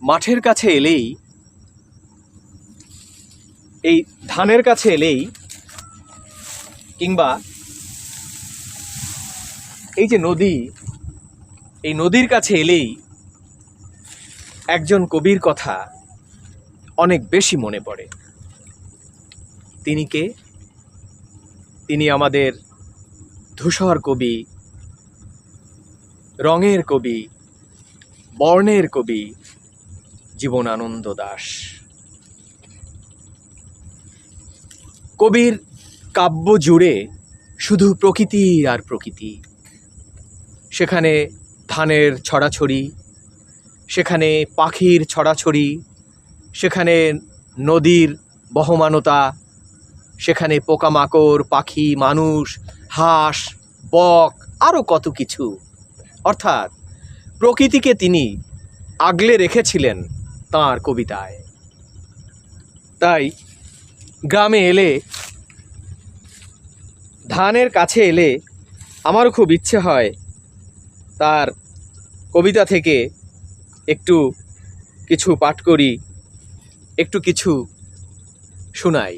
মাঠের কাছে এলেই, এই ধানের কাছে এলেই, কিংবা এই যে নদী, এই নদীর কাছে এলেই একজন কবির কথা অনেক বেশি মনে পড়ে। তিনি কে? তিনি আমাদের ধূসর কবি, রঙের কবি, বর্ণের কবি জীবনানন্দ দাশ। কবির কাব্য জুড়ে শুধু প্রকৃতি আর প্রকৃতি। সেখানে ধানের ছড়াছড়ি, সেখানে পাখির ছড়াছড়ি, সেখানে নদীর বহমানতা, সেখানে পোকামাকড়, পাখি, মানুষ, হাঁস, বক, আরও কত কিছু। অর্থাৎ প্রকৃতিকে তিনি আগলে রেখেছিলেন তাঁর কবিতায়। তাই গ্রামে এলে, ধানের কাছে এলে আমারও খুব ইচ্ছে হয় তার কবিতা থেকে একটু কিছু পাঠ করি, একটু কিছু শোনাই।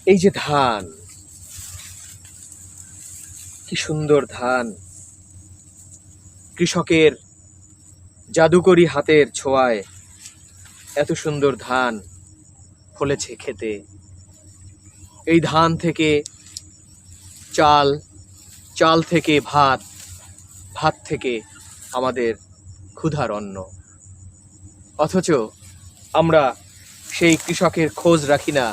এই যে ধান, কি সুন্দর ধান! কৃষকের জাদুকরি হাতের ছোঁয়ায় এত সুন্দর ধান ফলেছে খেতে। এই ধান থেকে চাল, চাল থেকে ভাত, ভাত থেকে আমাদের ক্ষুধার অন্ন। অথচ আমরা সেই কৃষকের খোঁজ রাখি না,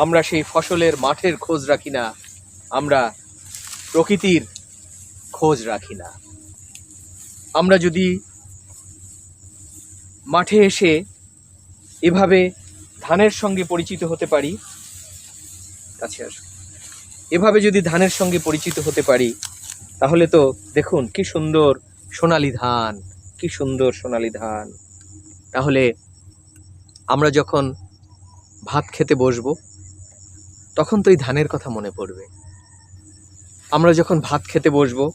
আমরা সেই ফসলের মাঠের খোঁজ রাখি না, আমরা প্রকৃতির খোঁজ রাখি না। আমরা যদি মাঠে এসে এভাবে ধানের সঙ্গে পরিচিত হতে পারি, কাছে আসো, এভাবে যদি ধানের সঙ্গে পরিচিত হতে পারি, তাহলে তো দেখুন কি সুন্দর সোনালী ধান, কি সুন্দর সোনালী ধান। তাহলে আমরা যখন ভাত খেতে বসবো, তখন তো এই ধানের কথা মনে পড়বে। আমরা যখন ভাত খেতে বসবো,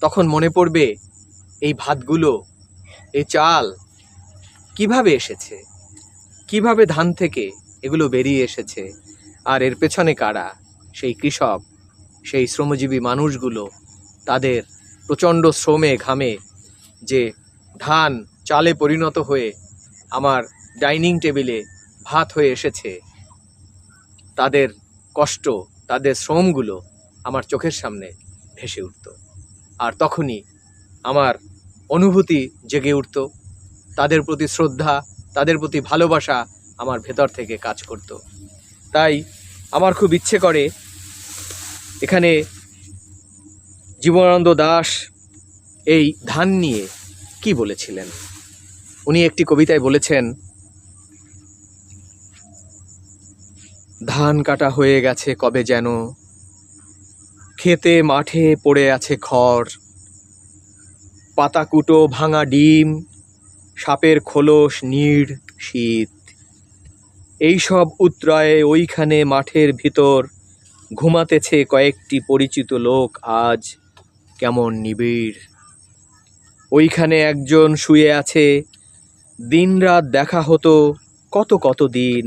তখন মনে পড়বে এই ভাতগুলো, এই চাল কিভাবে এসেছে, কিভাবে ধান থেকে এগুলো বেরিয়ে এসেছে, আর এর পেছনে কারা? সেই কৃষক, সেই শ্রমজীবী মানুষগুলো, তাদের প্রচণ্ড শ্রমে ঘামে যে ধান চালে পরিণত হয়ে আমার ডাইনিং টেবিলে ভাত হয়ে এসেছে, তাদের কষ্ট, তাদের শ্রমগুলো আমার চোখের সামনে ভেসে উঠত। আর তখনই আমার অনুভূতি জেগে উঠত, তাদের প্রতি শ্রদ্ধা, তাদের প্রতি ভালোবাসা আমার ভেতর থেকে কাজ করত। তাই আমার খুব ইচ্ছে করে এখানে জীবনানন্দ দাশ এই ধান নিয়ে কি বলেছিলেন। উনি একটি কবিতায় বলেছেন, ধান কাটা হয়ে গেছে কবে যেন, খেতে মাঠে পড়ে আছে খড়, পাতাকুটো ভাঙা ডিম, সাপের খোলস নীড় শীত, এইসব উতরায়ে ওইখানে মাঠের ভিতর ঘুমাতেছে কয়েকটি পরিচিত লোক আজ কেমন নিবিড়। ওইখানে একজন শুয়ে আছে, দিনরাত দেখা হতো কত কত দিন,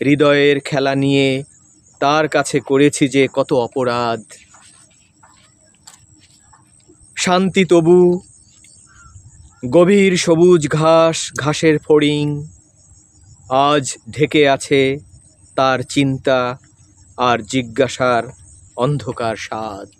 হৃদয়ের খেলা নিয়ে তার কাছে করেছি যে কত অপরাধ। শান্তি তবু, গভীর সবুজ ঘাস, ঘাসের ফড়িং, আজ ঢেকে আছে তার চিন্তা আর জিজ্ঞাসার অন্ধকার স্বাদ।